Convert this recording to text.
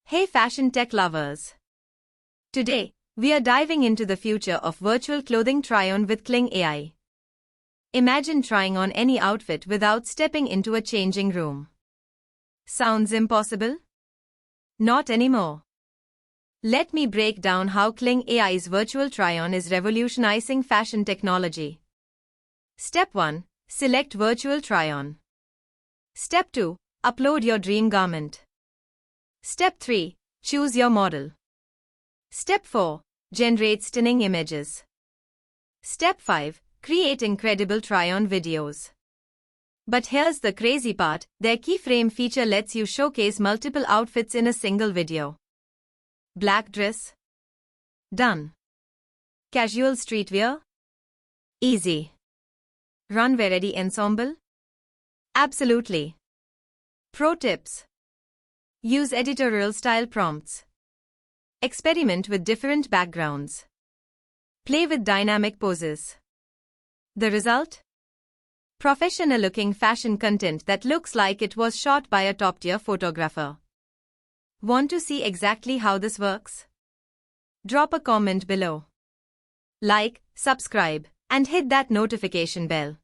Hey fashion tech lovers! Today, we are diving into the future of virtual clothing try-on with Kling AI. Imagine trying on any outfit without stepping into a changing room. Sounds impossible? Not anymore. Let me break down how Kling AI's virtual try-on is revolutionizing fashion technology. Step 1. Select virtual try-on. Step 2. Upload your dream garment. Step 3. Choose your model. Step 4. Generate stunning images. Step 5. Create incredible try-on videos. But here's the crazy part, their keyframe feature lets you showcase multiple outfits in a single video. Black dress? Done. Casual streetwear? Easy. Runway-ready ensemble? Absolutely. Pro tips. Use editorial-style prompts. Experiment with different backgrounds. Play with dynamic poses. The result? Professional-looking fashion content that looks like it was shot by a top-tier photographer. Want to see exactly how this works? Drop a comment below. Like, subscribe, and hit that notification bell.